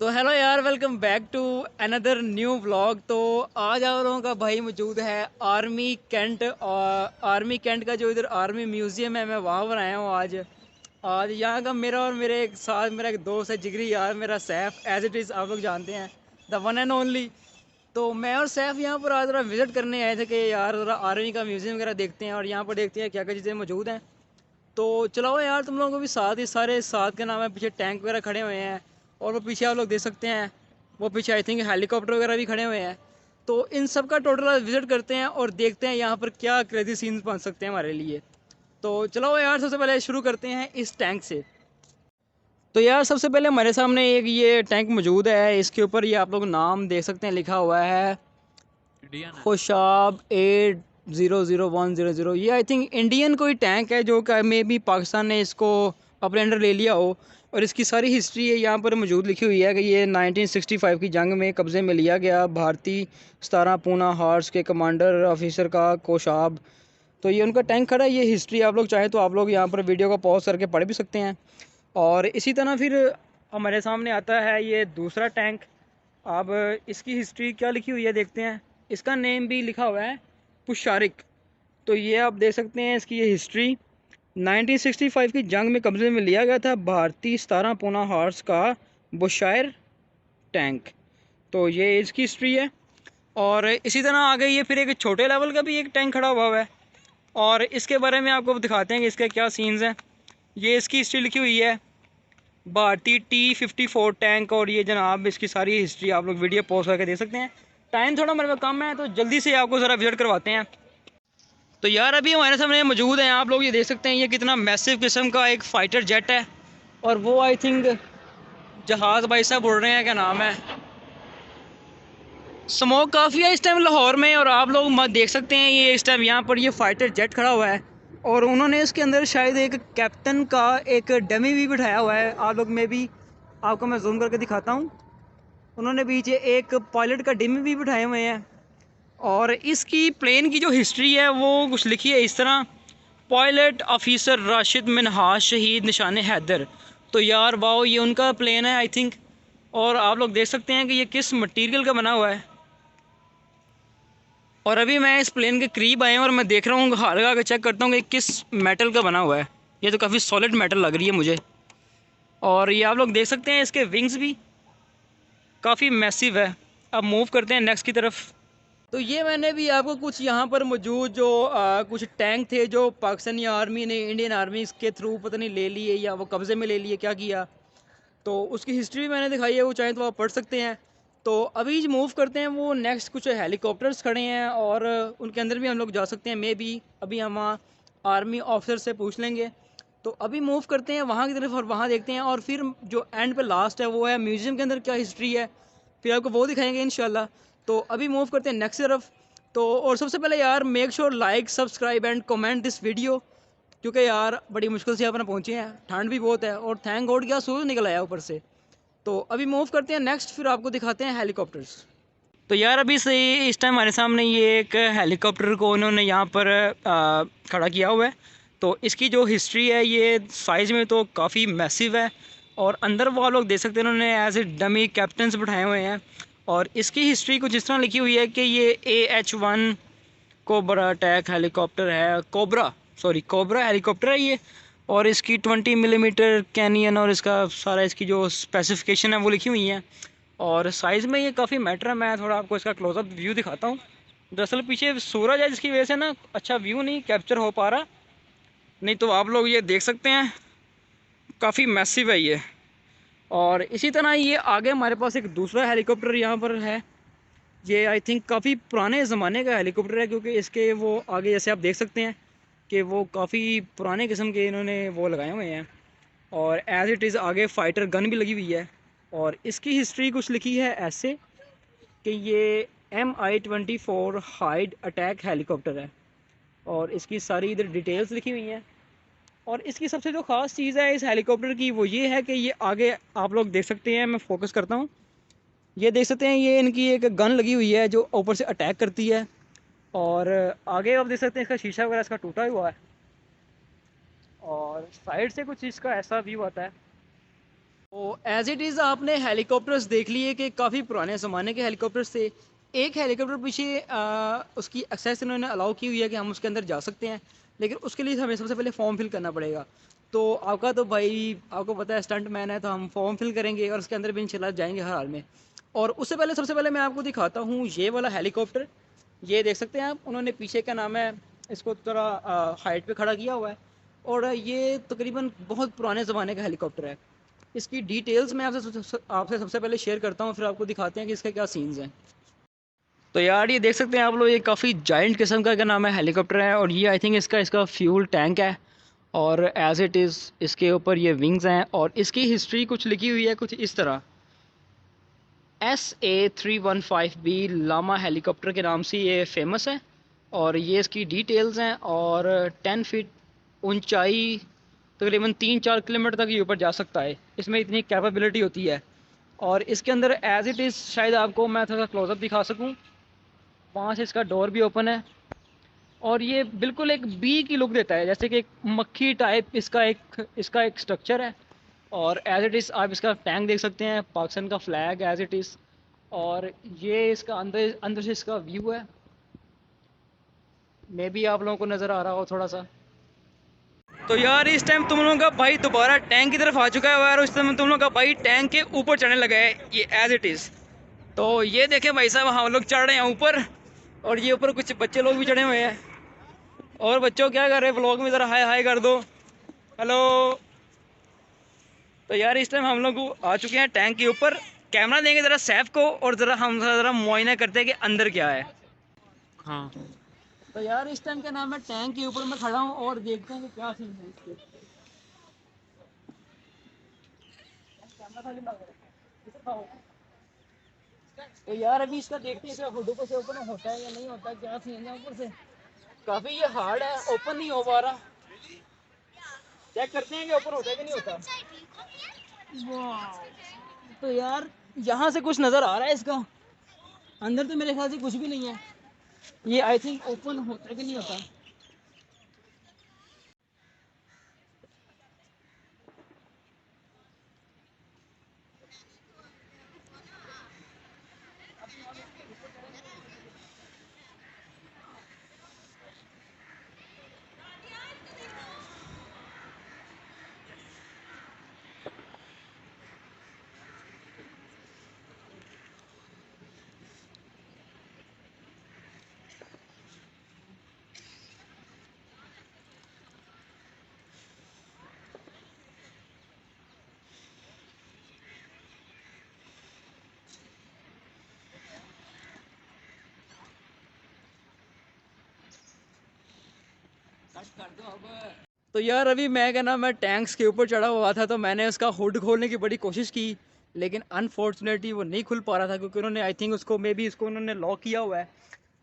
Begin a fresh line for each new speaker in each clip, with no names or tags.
तो हेलो यार, welcome back to another new vlog. तो आज आप लोगों का भाई मौजूद है आर्मी कैंट, और आर्मी कैंट का जो इधर आर्मी म्यूज़ियम है, मैं वहाँ पर आया हूँ आज। आज यहाँ का मेरा और मेरे एक साथ मेरा एक दोस्त है, जिगरी यार मेरा सैफ, एज इट इज़ आप लोग जानते हैं, द वन एंड ओनली। तो मैं और सैफ यहाँ पर आज ज़रा विज़िट करने आए थे कि यार ज़रा आर्मी का म्यूज़ियम वगैरह देखते हैं और यहाँ पर देखते हैं क्या क्या चीज़ें मौजूद हैं। तो चलाओ यार, तुम लोगों को भी साथ ही सारे साथ के नाम है, पीछे टैंक वगैरह खड़े हुए हैं। और वो पीछे आप लोग देख सकते हैं, वो पीछे आई थिंक हेलीकॉप्टर वगैरह भी खड़े हुए हैं। तो इन सब का टोटल विजिट करते हैं और देखते हैं यहाँ पर क्या क्रेजी सीन्स बन सकते हैं हमारे लिए। तो चलो यार, सबसे पहले शुरू करते हैं इस टैंक से। तो यार सबसे पहले हमारे सामने एक ये टैंक मौजूद है, इसके ऊपर ये आप लोग नाम देख सकते हैं, लिखा हुआ है खुशाब 800100। ये आई थिंक इंडियन कोई टैंक है, जो कि मे बी पाकिस्तान ने इसको अपने अंडर ले लिया हो। और इसकी सारी हिस्ट्री है यहाँ पर मौजूद लिखी हुई है कि ये 1965 की जंग में कब्ज़े में लिया गया भारतीय 17 पूना हार्स के कमांडर ऑफिसर का कोशाब। तो ये उनका टैंक खड़ा है। ये हिस्ट्री आप लोग चाहें तो आप लोग यहाँ पर वीडियो को पॉज करके पढ़ भी सकते हैं। और इसी तरह फिर हमारे सामने आता है ये दूसरा टैंक। अब इसकी हिस्ट्री क्या लिखी हुई है देखते हैं। इसका नेम भी लिखा हुआ है पुशारिक। तो ये आप देख सकते हैं इसकी ये हिस्ट्री। 1965 की जंग में कब्जे में लिया गया था भारतीय 17 पूना हार्स का बुशायर टैंक। तो ये इसकी हिस्ट्री है। और इसी तरह आगे ये फिर एक छोटे लेवल का भी एक टैंक खड़ा हुआ है, और इसके बारे में आपको दिखाते हैं कि इसके क्या सीन्स हैं। ये इसकी हिस्ट्री लिखी हुई है भारतीय T-54 टैंक। और ये जनाब इसकी सारी हिस्ट्री आप लोग वीडियो पॉज करके देख सकते हैं। टाइम थोड़ा मेरे में कम है, तो जल्दी से आपको ज़रा विजिट करवाते हैं। तो यार अभी हमारे सामने मौजूद हैं, आप लोग ये देख सकते हैं, ये कितना मैसिव किस्म का एक फ़ाइटर जेट है। और वो आई थिंक जहाज़ भाई साहब उड़ रहे हैं, क्या नाम है, स्मोक काफ़ी है इस टाइम लाहौर में। और आप लोग मत देख सकते हैं, ये इस टाइम यहाँ पर ये फ़ाइटर जेट खड़ा हुआ है। और उन्होंने इसके अंदर शायद एक कैप्टन का एक डमी भी बिठाया हुआ है। आप लोग में भी, आपको मैं जूम करके दिखाता हूँ, उन्होंने पीछे एक पायलट का डमी भी बिठाए हुए हैं। और इसकी प्लेन की जो हिस्ट्री है वो कुछ लिखी है इस तरह, पायलट ऑफिसर राशिद मिनहाज शहीद निशान हैदर। तो यार वाओ, ये उनका प्लेन है आई थिंक। और आप लोग देख सकते हैं कि ये किस मटेरियल का बना हुआ है। और अभी मैं इस प्लेन के करीब आया हूँ और मैं देख रहा हूँ, हाथ लगा के चेक करता हूँ कि किस मेटल का बना हुआ है। ये तो काफ़ी सॉलिड मेटल लग रही है मुझे। और ये आप लोग देख सकते हैं, इसके विंग्स भी काफ़ी मैसिव है। अब मूव करते हैं नेक्स्ट की तरफ। तो ये मैंने भी आपको कुछ यहाँ पर मौजूद जो कुछ टैंक थे जो पाकिस्तानी आर्मी ने इंडियन आर्मी के थ्रू पता नहीं ले लिए या वो कब्ज़े में ले लिए, क्या किया, तो उसकी हिस्ट्री भी मैंने दिखाई है, वो चाहें तो आप पढ़ सकते हैं। तो अभी मूव करते हैं, वो नेक्स्ट कुछ हेलीकॉप्टर्स खड़े हैं और उनके अंदर भी हम लोग जा सकते हैं मे बी। अभी हम वहाँ आर्मी ऑफिसर से पूछ लेंगे। तो अभी मूव करते हैं वहाँ की तरफ और वहाँ देखते हैं। और फिर जो एंड पे लास्ट है वो है म्यूज़ियम के अंदर क्या हिस्ट्री है, फिर आपको वो दिखाएंगे इंशाल्लाह। तो अभी मूव करते हैं नेक्स्ट तरफ। तो और सबसे पहले यार make sure like subscribe and comment this video, क्योंकि यार बड़ी मुश्किल से यहाँ पर पहुँचे हैं, ठंड भी बहुत है और थैंक गॉड क्या सूरज निकल आया ऊपर से। तो अभी मूव करते हैं नेक्स्ट, फिर आपको दिखाते हैं हेलीकॉप्टर्स। तो यार अभी से इस टाइम हमारे सामने ये एक हेलीकॉप्टर को उन्होंने यहाँ पर खड़ा किया हुआ है। तो इसकी जो हिस्ट्री है ये साइज़ में तो काफ़ी मैसिव है। और अंदर वो आप लोग देख सकते हैं, उन्होंने एज ए डमी कैप्टन्स बिठाए हुए हैं। और इसकी हिस्ट्री कुछ इस तरह लिखी हुई है कि ये AH-1 कोबरा अटैक हेलीकॉप्टर है, कोबरा, सॉरी कोबरा हेलीकॉप्टर है ये। और इसकी 20 मिलीमीटर कैनियन और इसका सारा इसकी जो स्पेसिफिकेशन है वो लिखी हुई है। और साइज़ में ये काफ़ी मैटर है। मैं थोड़ा आपको इसका क्लोजअप व्यू दिखाता हूँ। दरअसल पीछे सूरज है जिसकी वजह से ना अच्छा व्यू नहीं कैप्चर हो पा रहा, नहीं तो आप लोग ये देख सकते हैं, काफ़ी मैसिव है ये। और इसी तरह ये आगे हमारे पास एक दूसरा हेलीकॉप्टर यहाँ पर है। ये आई थिंक काफ़ी पुराने ज़माने का हेलीकॉप्टर है, क्योंकि इसके वो आगे जैसे आप देख सकते हैं कि वो काफ़ी पुराने किस्म के इन्होंने वो लगाए हुए हैं। और एज़ इट इज़ आगे फ़ाइटर गन भी लगी हुई है। और इसकी हिस्ट्री कुछ लिखी है ऐसे कि ये MI-24 हाइड अटैक हेलीकॉप्टर है। और इसकी सारी इधर डिटेल्स लिखी हुई हैं। और इसकी सबसे जो ख़ास चीज़ है इस हेलीकॉप्टर की वो ये है कि ये आगे आप लोग देख सकते हैं, मैं फोकस करता हूँ, ये देख सकते हैं, ये इनकी एक गन लगी हुई है जो ऊपर से अटैक करती है। और आगे आप देख सकते हैं इसका शीशा वगैरह इसका टूटा हुआ है। और साइड से कुछ इसका ऐसा व्यू आता है। तो एज़ इट इज़ आपने हेलीकॉप्टर्स देख लिए कि काफ़ी पुराने ज़माने के हेलीकॉप्टर्स थे। एक हेलीकॉप्टर पीछे उसकी एक्सेस इन्होंने अलाउ की हुई है कि हम उसके अंदर जा सकते हैं, लेकिन उसके लिए हमें सबसे पहले फॉर्म फिल करना पड़ेगा। तो आपका तो भाई आपको पता है स्टंट मैन है, तो हम फॉर्म फिल करेंगे और उसके अंदर भी इंशाल्लाह जाएंगे हर हाल में। और उससे पहले सबसे पहले मैं आपको दिखाता हूँ ये वाला हेलीकॉप्टर। ये देख सकते हैं आप, उन्होंने पीछे क्या नाम है इसको थोड़ा हाइट पे खड़ा किया हुआ है। और ये तकरीबन बहुत पुराने ज़माने का हेलीकॉप्टर है। इसकी डिटेल्स मैं आपसे सबसे पहले शेयर करता हूँ, फिर आपको दिखाते हैं कि इसके क्या सीन्स हैं। तो यार ये देख सकते हैं आप लोग, ये काफ़ी जायंट किस्म का क्या नाम है हेलीकॉप्टर है, और ये आई थिंक इसका इसका फ्यूल टैंक है। और एज इट इज़ इसके ऊपर ये विंग्स हैं, और इसकी हिस्ट्री कुछ लिखी हुई है कुछ इस तरह। SA315B लामा हेलीकॉप्टर के नाम से ये फेमस है, और ये इसकी डिटेल्स हैं। और 10 फीट ऊंचाई, तकरीबन 3-4 किलोमीटर तक ये ऊपर जा सकता है, इसमें इतनी कैपेबिलिटी होती है। और इसके अंदर एज इट इज़ शायद आपको मैं थोड़ा क्लोजअप दिखा सकूं, वहाँ से इसका डोर भी ओपन है। और ये बिल्कुल एक बी की लुक देता है, जैसे कि एक मक्खी टाइप इसका एक स्ट्रक्चर है। और एज इट इज़ आप इसका टैंक देख सकते हैं, पाकिस्तान का फ्लैग एज इट इज़। और ये इसका अंदर अंदर से इसका व्यू है, मे बी आप लोगों को नज़र आ रहा हो थोड़ा सा। तो यार इस टाइम तुम लोगों का भाई दोबारा टैंक की तरफ आ चुका है, और उस टाइम तुम लोगों का भाई टैंक के ऊपर चढ़ने लगा है ये एज इट इज़। तो ये देखें भाई साहब, हम लोग चढ़ रहे हैं ऊपर, और ये ऊपर कुछ बच्चे लोग भी चढ़े हुए हैं। और बच्चों क्या कर रहे हैं, व्लॉग में ज़रा हाय हाय कर दो, हेलो। तो यार इस टाइम हम लोग आ चुके हैं टैंक के ऊपर। कैमरा देंगे ज़रा सैफ को, और ज़रा हम ज़रा मुआयना करते हैं कि अंदर क्या है। हाँ। तो यार इस टाइम क्या नाम है, टैंक के ऊपर मैं खड़ा हूँ और देखते हैं कि क्या सीन है इसके। तो यार अभी इसका देखते हैं इसका हुड ऊपर से ओपन होता है या नहीं होता, क्या सीन है ऊपर से। काफ़ी ये हार्ड है, ओपन नहीं हो पा रहा। चेक करते हैं कि ओपन होता है कि नहीं होता। वाह। तो यार यहाँ से कुछ नज़र आ रहा है इसका, अंदर तो मेरे ख्याल से कुछ भी नहीं है। ये आई थिंक ओपन होता है कि नहीं होता। तो यार अभी मैं क्या नाम, मैं टैंक्स के ऊपर चढ़ा हुआ था, तो मैंने उसका हुड खोलने की बड़ी कोशिश की, लेकिन अनफॉर्चुनेटली वो नहीं खुल पा रहा था, क्योंकि उन्होंने आई थिंक उसको मे बी इसको उन्होंने लॉक किया हुआ है।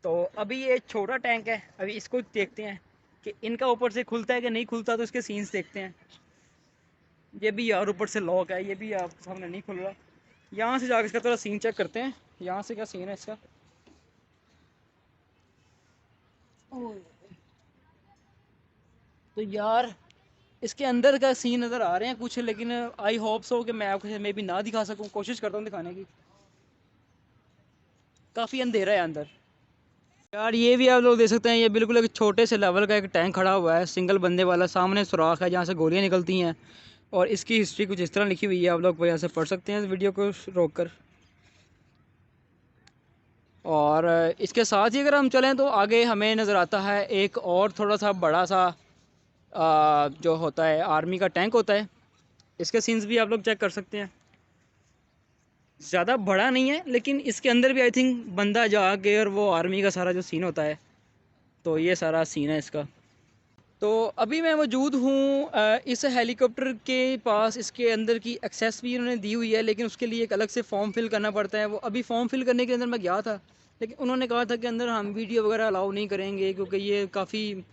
तो अभी ये छोटा टैंक है, अभी इसको देखते हैं कि इनका ऊपर से खुलता है कि नहीं खुलता, तो इसके सीन्स देखते हैं। ये भी यार ऊपर से लॉक है, ये भी आपके सामने नहीं खुल रहा। यहाँ से जाकर इसका थोड़ा सीन चेक करते हैं, यहाँ से क्या सीन है इसका। तो यार इसके अंदर का सीन नज़र आ रहे हैं कुछ, लेकिन आई होप सो कि मैं आपको मे भी ना दिखा सकूं, कोशिश करता हूँ दिखाने की। काफ़ी अंधेरा है अंदर। यार ये भी आप लोग देख सकते हैं, ये बिल्कुल एक छोटे से लेवल का एक टैंक खड़ा हुआ है, सिंगल बंदे वाला। सामने सुराख है जहाँ से गोलियाँ निकलती हैं, और इसकी हिस्ट्री कुछ इस तरह लिखी हुई है, आप लोग यहाँ से पढ़ सकते हैं इस वीडियो को रोक कर। और इसके साथ ही अगर हम चलें तो आगे हमें नज़र आता है एक और थोड़ा सा बड़ा सा जो होता है आर्मी का टैंक होता है। इसके सीन्स भी आप लोग चेक कर सकते हैं। ज़्यादा बड़ा नहीं है, लेकिन इसके अंदर भी आई थिंक बंदा जाके और वो आर्मी का सारा जो सीन होता है, तो ये सारा सीन है इसका। तो अभी मैं मौजूद हूँ इस हेलीकॉप्टर के पास। इसके अंदर की एक्सेस भी उन्होंने दी हुई है, लेकिन उसके लिए एक अलग से फॉर्म फिल करना पड़ता है। वो अभी फॉर्म फिल करने के अंदर मैं गया था, लेकिन उन्होंने कहा था कि अंदर हम वीडियो वगैरह अलाउ नहीं करेंगे, क्योंकि ये काफ़ी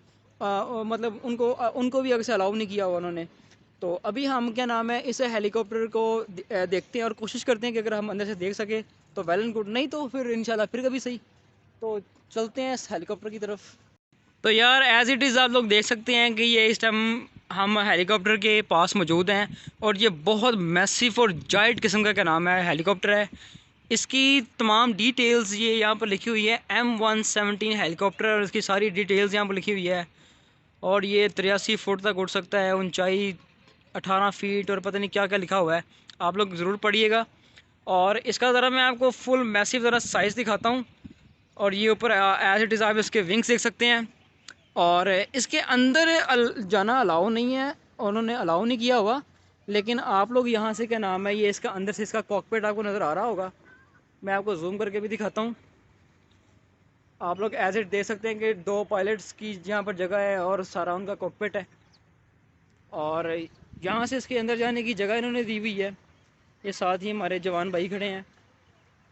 मतलब उनको भी अगर से अलाउ नहीं किया हुआ उन्होंने। तो अभी हम क्या नाम है इस हेलीकॉप्टर को देखते हैं, और कोशिश करते हैं कि अगर हम अंदर से देख सके तो वेल एंड गुड, नहीं तो फिर इंशाल्लाह फिर कभी सही। तो चलते हैं इस हेलीकॉप्टर की तरफ। तो यार एज़ इट इज़ आप लोग देख सकते हैं कि ये इस टाइम हम हेलीकॉप्टर के पास मौजूद हैं और ये बहुत मैसिव और जायंट किस्म का क्या नाम है हेलीकॉप्टर है। इसकी तमाम डिटेल्स ये यहाँ पर लिखी हुई है। M117 हेलीकॉप्टर और इसकी सारी डिटेल्स यहाँ पर लिखी हुई है। और ये 83 फुट तक उड़ सकता है, ऊंचाई 18 फीट और पता नहीं क्या क्या लिखा हुआ है, आप लोग ज़रूर पढ़िएगा। और इसका ज़रा मैं आपको फुल मैसिव ज़रा साइज़ दिखाता हूँ। और ये ऊपर एज इट इज़ आप इसके विंग्स देख सकते हैं। और इसके अंदर जाना अलाउ नहीं है, उन्होंने अलाउ नहीं किया हुआ, लेकिन आप लोग यहाँ से क्या नाम है, ये इसका अंदर से इसका कॉकपिट आपको नज़र आ रहा होगा। मैं आपको जूम करके भी दिखाता हूँ। आप लोग एज इट देख सकते हैं कि 2 पायलट्स की यहाँ पर जगह है और सारा उनका कॉकपिट है। और यहाँ से इसके अंदर जाने की जगह इन्होंने दी हुई है। ये साथ ही हमारे जवान भाई खड़े हैं।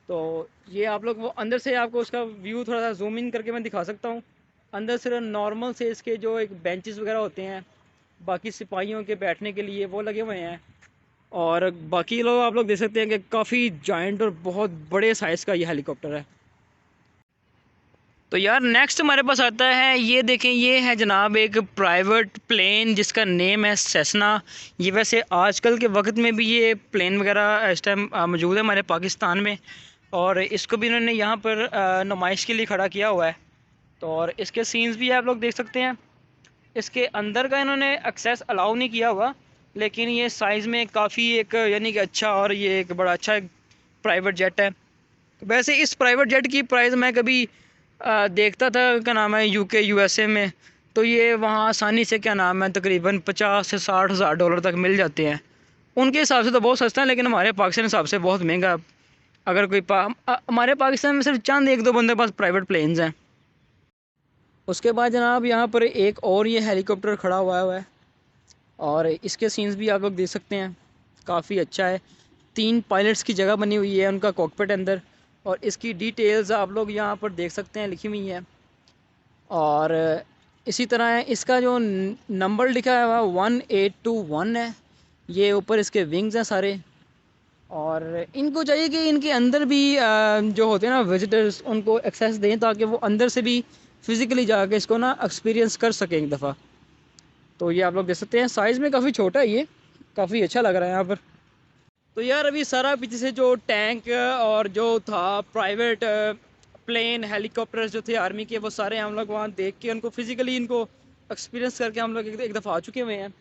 तो ये आप लोग वो अंदर से आपको उसका व्यू थोड़ा सा जूम इन करके मैं दिखा सकता हूँ। अंदर सिर्फ नॉर्मल से इसके जो एक बेंचेस वगैरह होते हैं बाकी सिपाहियों के बैठने के लिए वो लगे हुए हैं। और बाकी लोग आप लोग देख सकते हैं कि काफ़ी जायंट और बहुत बड़े साइज़ का ये हेलीकॉप्टर है। तो यार नेक्स्ट हमारे पास आता है, ये देखें, ये है जनाब एक प्राइवेट प्लेन जिसका नेम है सेसना। ये वैसे आजकल के वक्त में भी ये प्लेन वगैरह इस टाइम मौजूद है हमारे पाकिस्तान में। और इसको भी इन्होंने यहाँ पर नुमाइश के लिए खड़ा किया हुआ है। तो और इसके सीन्स भी आप लोग देख सकते हैं। इसके अंदर का इन्होंने एक्सेस अलाउ नहीं किया हुआ, लेकिन ये साइज़ में काफ़ी एक यानी कि अच्छा, और ये एक बड़ा अच्छा प्राइवेट जेट है। वैसे इस प्राइवेट जेट की प्राइस मैं कभी देखता था क्या नाम है UK USA में, तो ये वहाँ आसानी से क्या नाम है तकरीबन 50 से 60 हज़ार डॉलर तक मिल जाते हैं। उनके हिसाब से तो बहुत सस्ता है, लेकिन हमारे पाकिस्तान हिसाब से बहुत महंगा। अगर कोई हमारे पाकिस्तान में सिर्फ चंद एक दो बंदे पास प्राइवेट प्लेन्स हैं। उसके बाद जनाब यहाँ पर एक और ये हेलीकॉप्टर खड़ा हुआ है और इसके सीन्स भी आप लोग देख सकते हैं। काफ़ी अच्छा है, 3 पायलट्स की जगह बनी हुई है उनका कॉकपिट अंदर। और इसकी डिटेल्स आप लोग यहाँ पर देख सकते हैं लिखी हुई हैं। और इसी तरह इसका जो नंबर लिखा है वह 1821 है। ये ऊपर इसके विंग्स हैं सारे। और इनको चाहिए कि इनके अंदर भी जो होते हैं ना विजिटर्स, उनको एक्सेस दें ताकि वो अंदर से भी फ़िज़िकली जाके इसको ना एक्सपीरियंस कर सकें एक दफ़ा। तो ये आप लोग देख सकते हैं, साइज़ में काफ़ी छोटा है ये, काफ़ी अच्छा लग रहा है यहाँ पर। तो यार अभी सारा पीछे से जो टैंक और जो था प्राइवेट प्लेन हेलीकॉप्टर जो थे आर्मी के, वो सारे हम लोग वहाँ देख के उनको फिज़िकली इनको एक्सपीरियंस करके हम लोग एक दफ़ा आ चुके हुए हैं।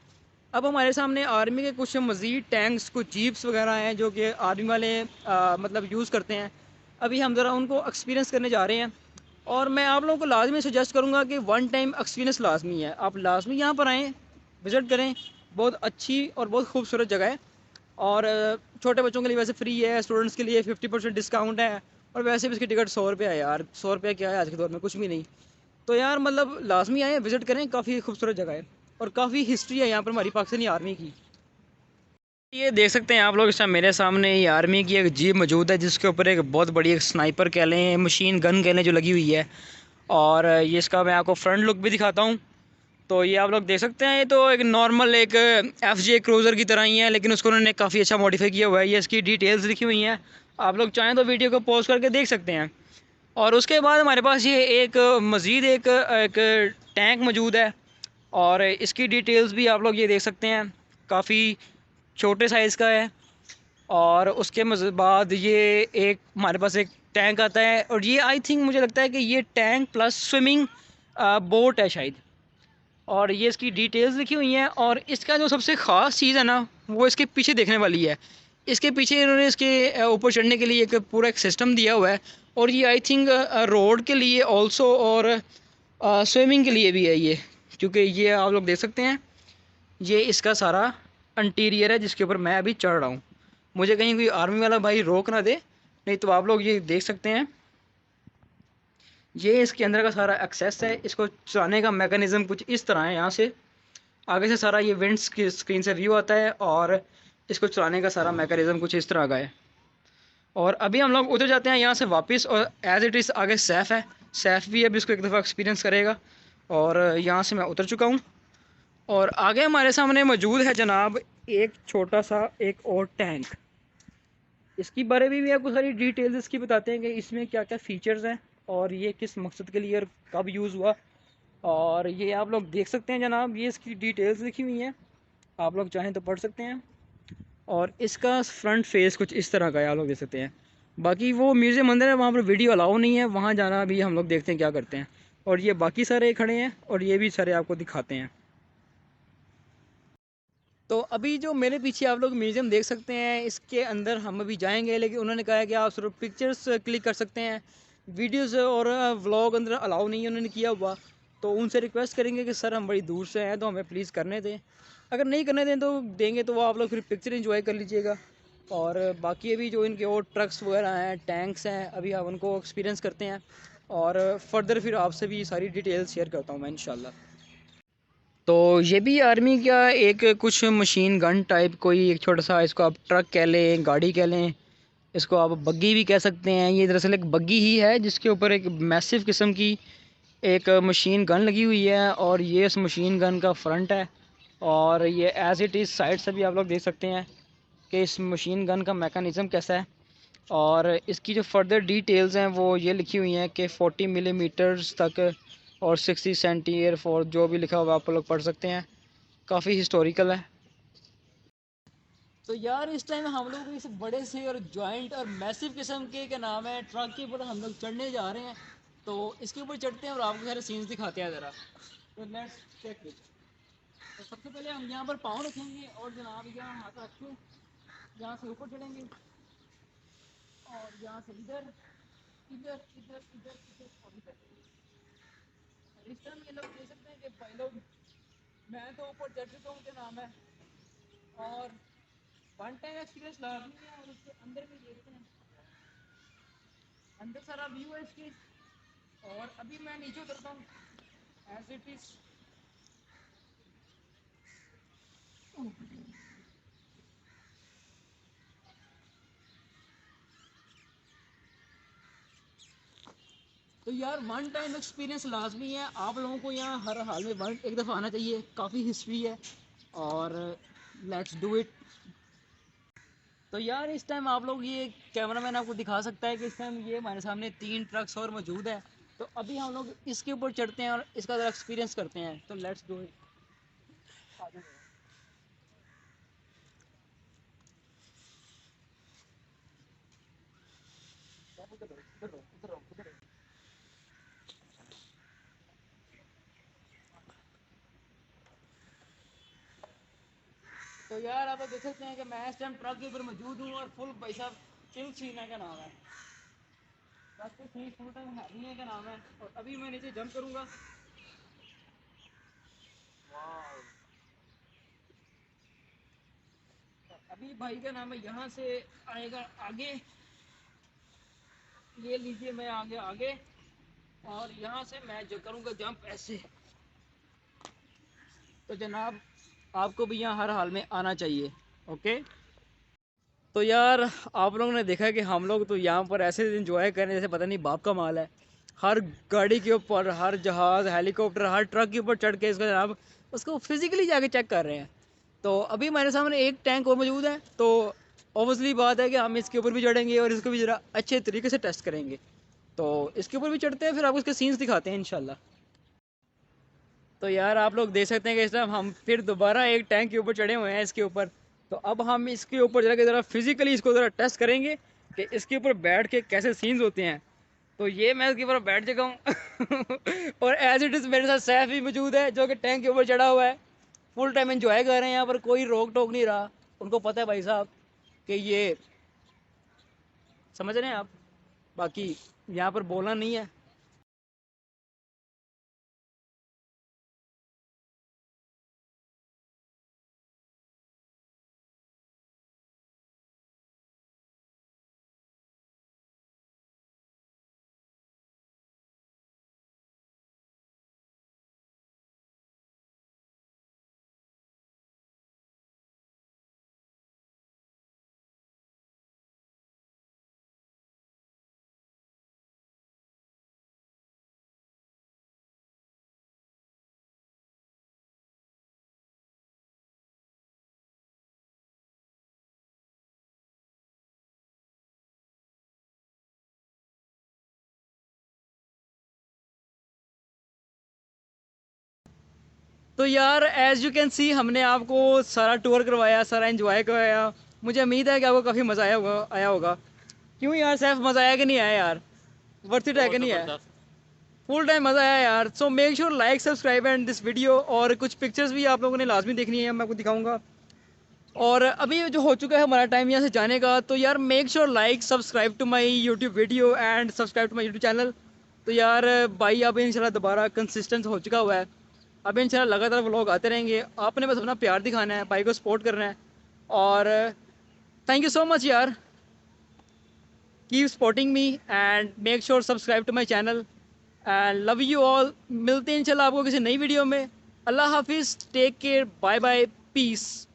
अब हमारे सामने आर्मी के कुछ मज़ीद टैंक्स, कुछ जीप्स वगैरह हैं जो कि आर्मी वाले मतलब यूज़ करते हैं। अभी हम ज़रा उनको एक्सपीरियंस करने जा रहे हैं। और मैं आप लोगों को लाजमी सजेस्ट करूँगा कि 1 टाइम एक्सपीरियंस लाजमी है, आप लाजमी यहाँ पर आएँ, विज़िट करें। बहुत अच्छी और बहुत खूबसूरत जगह है। और छोटे बच्चों के लिए वैसे फ्री है, स्टूडेंट्स के लिए 50% डिस्काउंट है। और वैसे भी इसकी टिकट 100 रुपये है यार, 100 रुपये क्या है आज के दौर में, कुछ भी नहीं। तो यार मतलब लाजमी आए, विज़िट करें, काफ़ी खूबसूरत जगह है और काफ़ी हिस्ट्री है यहाँ पर हमारी पाकिस्तानी आर्मी की। ये देख सकते हैं आप लोग, इस टाइम मेरे सामने ये आर्मी की एक जीप मौजूद है जिसके ऊपर एक बहुत बड़ी एक स्नाइपर कह लें, मशीन गन कह लें, जो लगी हुई है। और ये इसका मैं आपको फ्रंट लुक भी दिखाता हूँ। तो ये आप लोग देख सकते हैं, ये तो एक नॉर्मल एक FJ क्रूज़र की तरह ही है, लेकिन उसको उन्होंने काफ़ी अच्छा मॉडिफाई किया हुआ है। ये इसकी डिटेल्स लिखी हुई हैं, आप लोग चाहें तो वीडियो को पॉज करके देख सकते हैं। और उसके बाद हमारे पास ये एक मज़ीद एक टैंक मौजूद है और इसकी डिटेल्स भी आप लोग ये देख सकते हैं, काफ़ी छोटे साइज़ का है। और उसके बाद ये एक हमारे पास एक टैंक आता है, और ये आई थिंक मुझे लगता है कि ये टैंक प्लस स्विमिंग बोट है शायद। और ये इसकी डिटेल्स लिखी हुई हैं। और इसका जो सबसे ख़ास चीज़ है ना, वो इसके पीछे देखने वाली है। इसके पीछे इन्होंने इसके ऊपर चढ़ने के लिए एक पूरा एक सिस्टम दिया हुआ है। और ये आई थिंक रोड के लिए ऑल्सो और स्विमिंग के लिए भी है ये, क्योंकि ये आप लोग देख सकते हैं, ये इसका सारा इंटीरियर है जिसके ऊपर मैं अभी चढ़ रहा हूँ। मुझे कहीं कोई आर्मी वाला भाई रोक ना दे, नहीं तो आप लोग ये देख सकते हैं। ये इसके अंदर का सारा एक्सेस है। इसको चलाने का मेकनिज़म कुछ इस तरह है, यहाँ से आगे से सारा ये विंड्स की स्क्रीन से व्यू आता है और इसको चलाने का सारा मेकनिज़म कुछ इस तरह का है। और अभी हम लोग उधर जाते हैं यहाँ से वापस, और एज़ इट इज़ आगे सैफ़ है, सैफ़ भी अभी इसको एक दफ़ा एक्सपीरियंस करेगा। और यहाँ से मैं उतर चुका हूँ और आगे हमारे सामने मौजूद है जनाब एक छोटा सा एक और टैंक। इसकी बारे में भी आपको सारी डिटेल्स इसकी बताते हैं कि इसमें क्या क्या फ़ीचर्स हैं और ये किस मकसद के लिए और कब यूज़ हुआ। और ये आप लोग देख सकते हैं जनाब, ये इसकी डिटेल्स लिखी हुई हैं, आप लोग चाहें तो पढ़ सकते हैं। और इसका फ्रंट फेस कुछ इस तरह का है, आप लोग देख सकते हैं। बाकी वो म्यूज़ियम अंदर है, वहाँ पर वीडियो अलाउ नहीं है, वहाँ जाना अभी हम लोग देखते हैं क्या करते हैं। और ये बाकी सारे खड़े हैं और ये भी सारे आपको दिखाते हैं। तो अभी जो मेरे पीछे आप लोग म्यूज़ियम देख सकते हैं, इसके अंदर हम अभी जाएंगे, लेकिन उन्होंने कहा है कि आप सिर्फ पिक्चर्स क्लिक कर सकते हैं, वीडियोस और व्लॉग अंदर अलाउ नहीं है उन्होंने किया हुआ। तो उनसे रिक्वेस्ट करेंगे कि सर हम बड़ी दूर से हैं तो हमें प्लीज़ करने दें, अगर नहीं करने दें तो देंगे तो वो आप लोग फिर पिक्चर इंजॉय कर लीजिएगा। और बाकी अभी जो इनके और ट्रक्स वगैरह हैं, टैंक्स हैं, अभी आप उनको एक्सपीरियंस करते हैं और फर्दर फिर आपसे भी सारी डिटेल्स शेयर करता हूँ मैं इंशाल्लाह। तो ये भी आर्मी का एक कुछ मशीन गन टाइप कोई एक छोटा सा, इसको आप ट्रक कह लें, गाड़ी कह लें, इसको आप बग्गी भी कह सकते हैं। ये दरअसल एक बग्गी ही है जिसके ऊपर एक मैसिव किस्म की एक मशीन गन लगी हुई है और ये इस मशीन गन का फ्रंट है। और ये एज़ इट इज़ साइड से भी आप लोग देख सकते हैं कि इस मशीन गन का मेकनिज़म कैसा है। और इसकी जो फर्दर डिटेल्स हैं वो ये लिखी हुई हैं कि 40 मिलीमीटर्स तक और 60 सेंटीमीटर फॉर जो भी लिखा होगा आप लोग पढ़ सकते हैं, काफ़ी हिस्टोरिकल है। तो यार इस टाइम हम लोग इस बड़े से और जॉइंट और मैसिव किस्म के क्या नाम है ट्रक के ऊपर हम लोग चढ़ने जा रहे हैं। तो इसके ऊपर चढ़ते हैं और आपको सारे सीन्स दिखाते हैं ज़रा। तो लेट्स चेक इट। तो सबसे पहले हम यहाँ पर पाँव रखेंगे और जनाब यहाँ हाथ रख के यहाँ से ऊपर चढ़ेंगे और यहाँ से इधर इधर इधर इधर इधर और इधर। और इस टाइम ये लोग देख सकते हैं कि भाई लोग, मैं तो ऊपर चढ़ चुका हूँ, क्या नाम है, और वन टाइम एक्सपीरियंस लाजमी है। और उसके अंदर भी देखते हैं, अंदर सारा व्यू है इसकी। और अभी मैं नीचे उतरता हूँ एज इट इज। तो यार वन टाइम एक्सपीरियंस लाजमी है, आप लोगों को यहाँ हर हाल में वन एक दफ़ा आना चाहिए, काफ़ी हिस्ट्री है। और लेट्स डू इट। तो यार इस टाइम आप लोग, ये कैमरा मैन आपको दिखा सकता है कि इस टाइम ये हमारे सामने 3 ट्रक्स और मौजूद है। तो अभी हम लोग इसके ऊपर चढ़ते हैं और इसका ज़रा एक्सपीरियंस करते हैं। तो लेट्स डू इट। तो यार आप लोग देख सकते हैं कि मैं इस टाइम ट्रक के ऊपर मौजूद हूँ और फुल भाई साहब चिल सीन है, क्या नाम है, ट्रक के सीन फुल टाइम हैवी है, क्या नाम है। और अभी मैं नीचे जंप करूँगा। अभी भाई का नाम है यहाँ से आएगा आगे, ये लीजिए मैं आगे आगे, और यहाँ से मैं जो करूँगा जंप ऐसे। तो जनाब आपको भी यहाँ हर हाल में आना चाहिए। ओके। तो यार आप लोगों ने देखा कि हम लोग तो यहाँ पर ऐसे इंजॉय कर रहे हैं जैसे पता नहीं बाप का माल है। हर गाड़ी के ऊपर, हर जहाज़, हेलीकॉप्टर, हर ट्रक के ऊपर चढ़ के इसका जनाब उसको फिज़िकली जाके चेक कर रहे हैं। तो अभी हमारे सामने एक टैंक और मौजूद है, तो ऑब्वियसली बात है कि हम इसके ऊपर भी चढ़ेंगे और इसको भी ज़रा अच्छे तरीके से टेस्ट करेंगे। तो इसके ऊपर भी चढ़ते हैं, फिर आपको इसके सीन्स दिखाते हैं इंशाल्लाह। तो यार आप लोग देख सकते हैं कि इस टाइम हम फिर दोबारा एक टैंक के ऊपर चढ़े हुए हैं इसके ऊपर। तो अब हम इसके ऊपर जाकर ज़रा फिजिकली इसको ज़रा टेस्ट करेंगे कि इसके ऊपर बैठ के कैसे सीन्स होते हैं। तो ये मैं इसके ऊपर बैठ चुका हूँ और एज इट इज़ मेरे साथ सैफ भी मौजूद है जो कि टैंक के ऊपर चढ़ा हुआ है। फुल टाइम एंजॉय कर रहे हैं यहाँ पर, कोई रोक टोक नहीं रहा। उनको पता है भाई साहब कि ये, समझ रहे हैं आप, बाकी यहाँ पर बोलना नहीं है। तो यार एज़ यू कैन सी हमने आपको सारा टूर करवाया, सारा एंजॉय करवाया। मुझे उम्मीद है कि आपको काफ़ी मज़ा आया होगा। क्यों यार सैफ, मज़ा आया कि नहीं आया यार? वर्थ इट है कि नहीं है? फुल टाइम मज़ा आया यार। So make sure like subscribe and this video. और कुछ पिक्चर्स भी आप लोगों ने लाजमी देखनी है, मैं आपको दिखाऊंगा। और अभी जो हो चुका है हमारा टाइम यहाँ से जाने का, तो यार make sure like subscribe to my YouTube video and subscribe to my YouTube channel. तो यार भाई अब इंशाल्लाह दोबारा कंसिस्टेंट हो चुका हुआ है। अब इंशाल्लाह लगातार व्लॉग आते रहेंगे। आपने बस अपना प्यार दिखाना है, भाई को सपोर्ट करना है। और थैंक यू सो मच यार। Keep supporting me and make sure subscribe to my channel and love you all. मिलते हैं इंशाल्लाह आपको किसी नई वीडियो में। अल्लाह हाफिज़, take care, bye bye, piece.